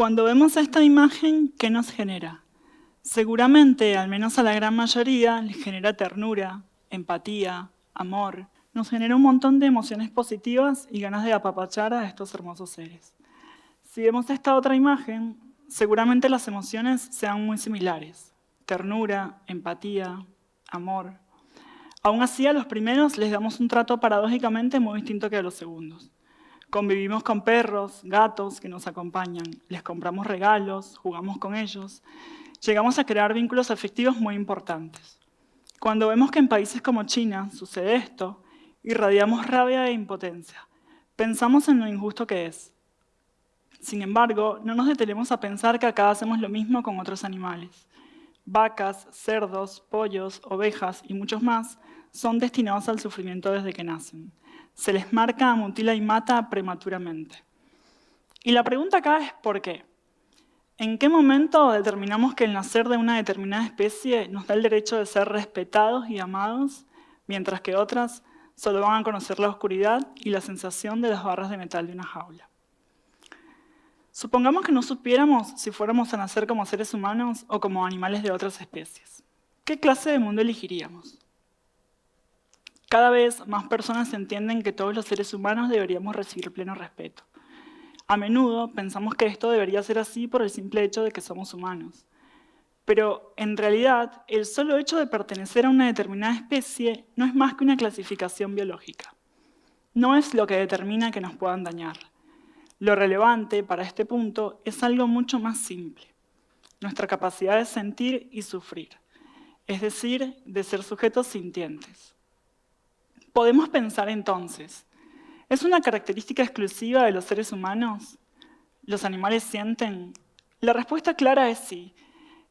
Cuando vemos esta imagen, ¿qué nos genera? Seguramente, al menos a la gran mayoría, les genera ternura, empatía, amor. Nos genera un montón de emociones positivas y ganas de apapachar a estos hermosos seres. Si vemos esta otra imagen, seguramente las emociones sean muy similares. Ternura, empatía, amor. Aún así, a los primeros les damos un trato paradójicamente muy distinto que a los segundos. Convivimos con perros, gatos que nos acompañan, les compramos regalos, jugamos con ellos, llegamos a crear vínculos afectivos muy importantes. Cuando vemos que en países como China sucede esto, irradiamos rabia e impotencia. Pensamos en lo injusto que es. Sin embargo, no nos detenemos a pensar que acá hacemos lo mismo con otros animales. Vacas, cerdos, pollos, ovejas y muchos más son destinados al sufrimiento desde que nacen. Se les marca, mutila y mata prematuramente. Y la pregunta acá es ¿por qué? ¿En qué momento determinamos que el nacer de una determinada especie nos da el derecho de ser respetados y amados, mientras que otras solo van a conocer la oscuridad y la sensación de las barras de metal de una jaula? Supongamos que no supiéramos si fuéramos a nacer como seres humanos o como animales de otras especies. ¿Qué clase de mundo elegiríamos? Cada vez más personas entienden que todos los seres humanos deberíamos recibir pleno respeto. A menudo pensamos que esto debería ser así por el simple hecho de que somos humanos. Pero en realidad, el solo hecho de pertenecer a una determinada especie no es más que una clasificación biológica. No es lo que determina que nos puedan dañar. Lo relevante para este punto es algo mucho más simple: nuestra capacidad de sentir y sufrir, es decir, de ser sujetos sintientes. Podemos pensar entonces, ¿es una característica exclusiva de los seres humanos? ¿Los animales sienten? La respuesta clara es sí.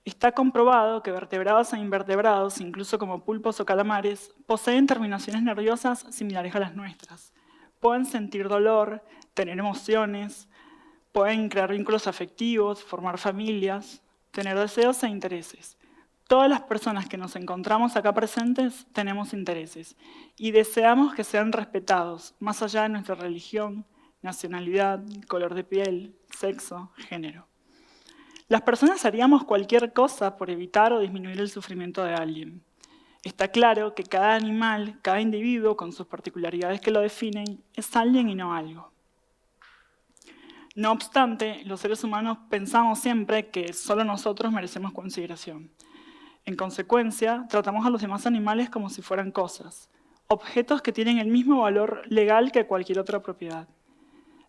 Está comprobado que vertebrados e invertebrados, incluso como pulpos o calamares, poseen terminaciones nerviosas similares a las nuestras. Pueden sentir dolor, tener emociones, pueden crear vínculos afectivos, formar familias, tener deseos e intereses. Todas las personas que nos encontramos acá presentes tenemos intereses y deseamos que sean respetados, más allá de nuestra religión, nacionalidad, color de piel, sexo, género. Las personas haríamos cualquier cosa por evitar o disminuir el sufrimiento de alguien. Está claro que cada animal, cada individuo, con sus particularidades que lo definen, es alguien y no algo. No obstante, los seres humanos pensamos siempre que solo nosotros merecemos consideración. En consecuencia, tratamos a los demás animales como si fueran cosas, objetos que tienen el mismo valor legal que cualquier otra propiedad,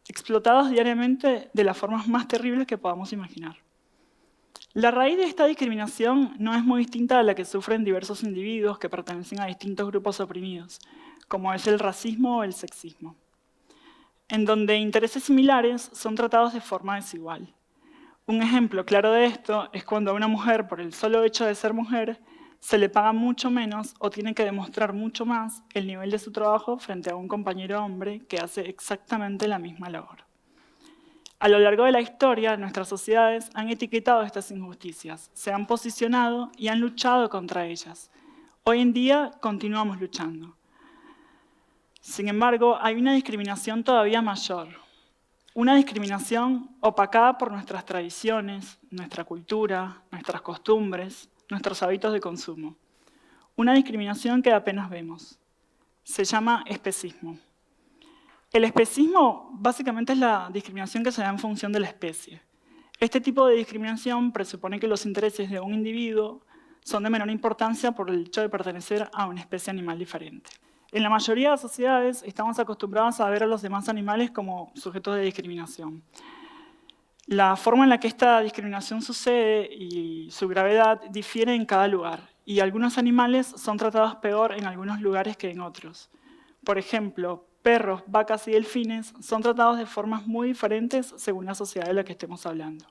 explotados diariamente de las formas más terribles que podamos imaginar. La raíz de esta discriminación no es muy distinta a la que sufren diversos individuos que pertenecen a distintos grupos oprimidos, como es el racismo o el sexismo, en donde intereses similares son tratados de forma desigual. Un ejemplo claro de esto es cuando a una mujer, por el solo hecho de ser mujer, se le paga mucho menos o tiene que demostrar mucho más el nivel de su trabajo frente a un compañero hombre que hace exactamente la misma labor. A lo largo de la historia, nuestras sociedades han etiquetado estas injusticias, se han posicionado y han luchado contra ellas. Hoy en día continuamos luchando. Sin embargo, hay una discriminación todavía mayor. Una discriminación opacada por nuestras tradiciones, nuestra cultura, nuestras costumbres, nuestros hábitos de consumo. Una discriminación que apenas vemos. Se llama especismo. El especismo básicamente es la discriminación que se da en función de la especie. Este tipo de discriminación presupone que los intereses de un individuo son de menor importancia por el hecho de pertenecer a una especie animal diferente. En la mayoría de las sociedades estamos acostumbrados a ver a los demás animales como sujetos de discriminación. La forma en la que esta discriminación sucede y su gravedad difiere en cada lugar, y algunos animales son tratados peor en algunos lugares que en otros. Por ejemplo, perros, vacas y delfines son tratados de formas muy diferentes según la sociedad de la que estemos hablando.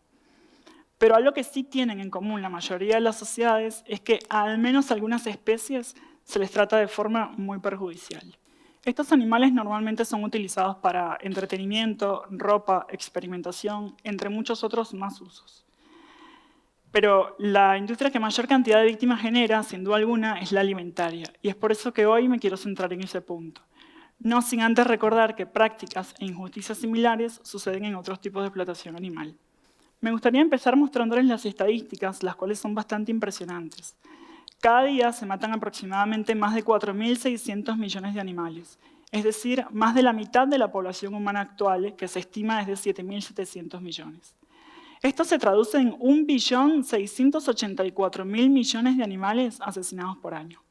Pero algo que sí tienen en común la mayoría de las sociedades es que a al menos algunas especies se les trata de forma muy perjudicial. Estos animales normalmente son utilizados para entretenimiento, ropa, experimentación, entre muchos otros más usos. Pero la industria que mayor cantidad de víctimas genera, sin duda alguna, es la alimentaria, y es por eso que hoy me quiero centrar en ese punto. No sin antes recordar que prácticas e injusticias similares suceden en otros tipos de explotación animal. Me gustaría empezar mostrándoles las estadísticas, las cuales son bastante impresionantes. Cada día se matan aproximadamente más de 4.600 millones de animales, es decir, más de la mitad de la población humana actual, que se estima es de 7.700 millones. Esto se traduce en 1.684.000 millones de animales asesinados por año.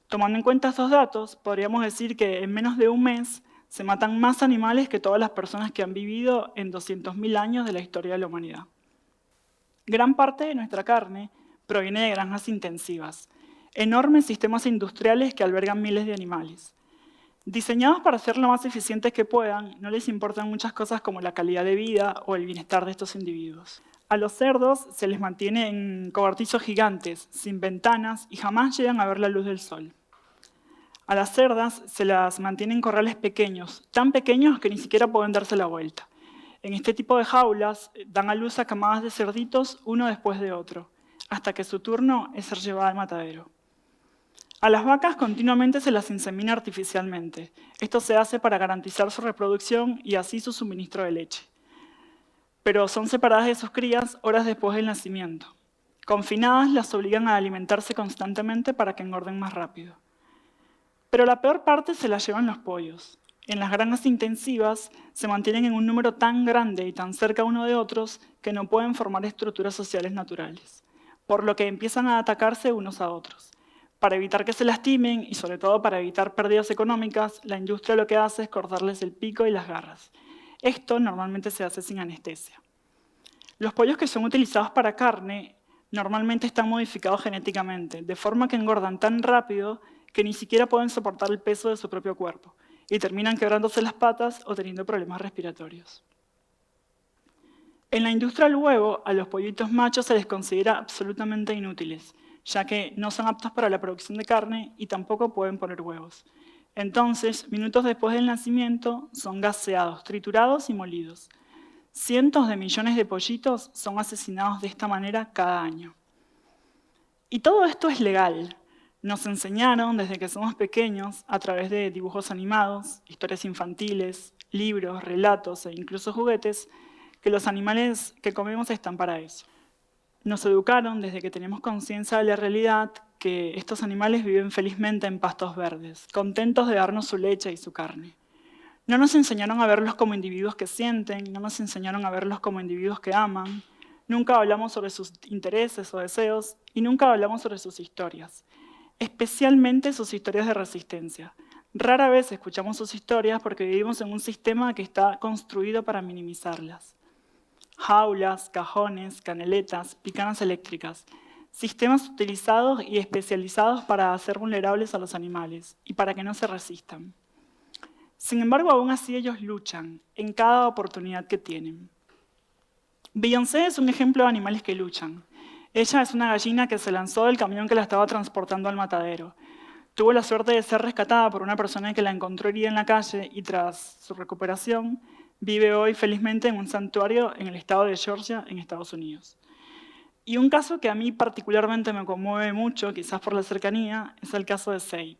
Tomando en cuenta estos datos, podríamos decir que en menos de un mes se matan más animales que todas las personas que han vivido en 200.000 años de la historia de la humanidad. Gran parte de nuestra carne proviene de granjas intensivas, enormes sistemas industriales que albergan miles de animales. Diseñados para ser lo más eficientes que puedan, no les importan muchas cosas como la calidad de vida o el bienestar de estos individuos. A los cerdos se les mantiene en cobertizos gigantes, sin ventanas, y jamás llegan a ver la luz del sol. A las cerdas se las mantiene en corrales pequeños, tan pequeños que ni siquiera pueden darse la vuelta. En este tipo de jaulas dan a luz a camadas de cerditos uno después de otro, hasta que su turno es ser llevada al matadero. A las vacas continuamente se las insemina artificialmente. Esto se hace para garantizar su reproducción y así su suministro de leche. Pero son separadas de sus crías horas después del nacimiento. Confinadas, las obligan a alimentarse constantemente para que engorden más rápido. Pero la peor parte se la llevan los pollos. En las granjas intensivas se mantienen en un número tan grande y tan cerca uno de otros que no pueden formar estructuras sociales naturales, por lo que empiezan a atacarse unos a otros. Para evitar que se lastimen y sobre todo para evitar pérdidas económicas, la industria lo que hace es cortarles el pico y las garras. Esto normalmente se hace sin anestesia. Los pollos que son utilizados para carne normalmente están modificados genéticamente, de forma que engordan tan rápido que ni siquiera pueden soportar el peso de su propio cuerpo y terminan quebrándose las patas o teniendo problemas respiratorios. En la industria del huevo, a los pollitos machos se les considera absolutamente inútiles, ya que no son aptos para la producción de carne y tampoco pueden poner huevos. Entonces, minutos después del nacimiento, son gaseados, triturados y molidos. Cientos de millones de pollitos son asesinados de esta manera cada año. Y todo esto es legal. Nos enseñaron desde que somos pequeños, a través de dibujos animados, historias infantiles, libros, relatos e incluso juguetes, que los animales que comemos están para eso. Nos educaron desde que tenemos conciencia de la realidad que estos animales viven felizmente en pastos verdes, contentos de darnos su leche y su carne. No nos enseñaron a verlos como individuos que sienten, no nos enseñaron a verlos como individuos que aman, nunca hablamos sobre sus intereses o deseos y nunca hablamos sobre sus historias, especialmente sus historias de resistencia. Rara vez escuchamos sus historias porque vivimos en un sistema que está construido para minimizarlas. Jaulas, cajones, canaletas, picanas eléctricas, sistemas utilizados y especializados para hacer vulnerables a los animales y para que no se resistan. Sin embargo, aún así ellos luchan en cada oportunidad que tienen. Beyoncé es un ejemplo de animales que luchan. Ella es una gallina que se lanzó del camión que la estaba transportando al matadero. Tuvo la suerte de ser rescatada por una persona que la encontró herida en la calle y tras su recuperación vive hoy felizmente en un santuario en el estado de Georgia, en Estados Unidos. Y un caso que a mí particularmente me conmueve mucho, quizás por la cercanía, es el caso de Seib.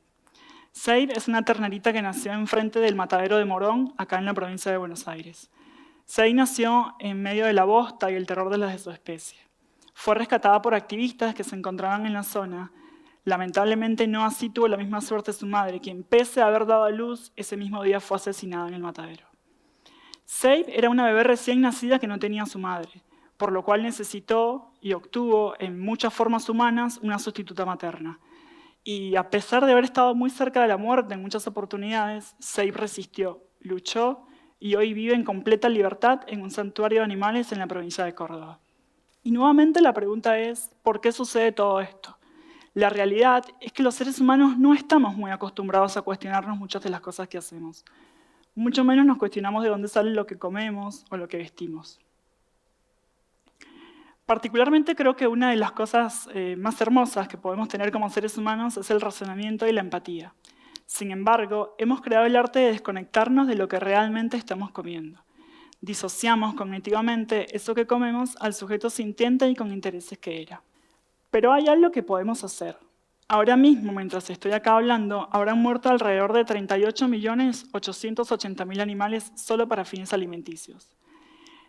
Seib es una ternerita que nació enfrente del matadero de Morón, acá en la provincia de Buenos Aires. Seib nació en medio de la bosta y el terror de las de su especie. Fue rescatada por activistas que se encontraban en la zona. Lamentablemente no así tuvo la misma suerte su madre, quien pese a haber dado a luz, ese mismo día fue asesinada en el matadero. Seib era una bebé recién nacida que no tenía a su madre, por lo cual necesitó y obtuvo en muchas formas humanas una sustituta materna. Y a pesar de haber estado muy cerca de la muerte en muchas oportunidades, Seib resistió, luchó y hoy vive en completa libertad en un santuario de animales en la provincia de Córdoba. Y nuevamente la pregunta es, ¿por qué sucede todo esto? La realidad es que los seres humanos no estamos muy acostumbrados a cuestionarnos muchas de las cosas que hacemos. Mucho menos nos cuestionamos de dónde sale lo que comemos o lo que vestimos. Particularmente creo que una de las cosas más hermosas que podemos tener como seres humanos es el razonamiento y la empatía. Sin embargo, hemos creado el arte de desconectarnos de lo que realmente estamos comiendo. Disociamos cognitivamente eso que comemos al sujeto sintiente y con intereses que era. Pero hay algo que podemos hacer. Ahora mismo, mientras estoy acá hablando, habrán muerto alrededor de 38.880.000 animales solo para fines alimenticios.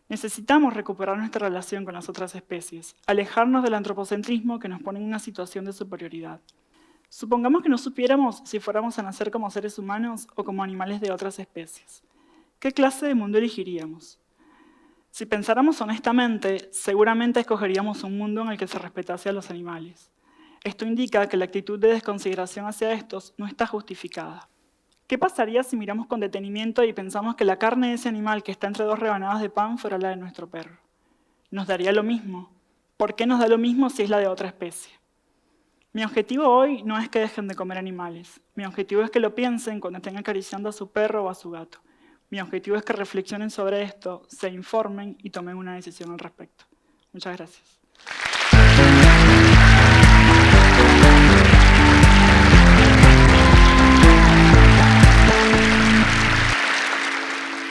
Necesitamos recuperar nuestra relación con las otras especies, alejarnos del antropocentrismo que nos pone en una situación de superioridad. Supongamos que no supiéramos si fuéramos a nacer como seres humanos o como animales de otras especies. ¿Qué clase de mundo elegiríamos? Si pensáramos honestamente, seguramente escogeríamos un mundo en el que se respetase a los animales. Esto indica que la actitud de desconsideración hacia estos no está justificada. ¿Qué pasaría si miramos con detenimiento y pensamos que la carne de ese animal que está entre dos rebanadas de pan fuera la de nuestro perro? ¿Nos daría lo mismo? ¿Por qué nos da lo mismo si es la de otra especie? Mi objetivo hoy no es que dejen de comer animales. Mi objetivo es que lo piensen cuando estén acariciando a su perro o a su gato. Mi objetivo es que reflexionen sobre esto, se informen y tomen una decisión al respecto. Muchas gracias.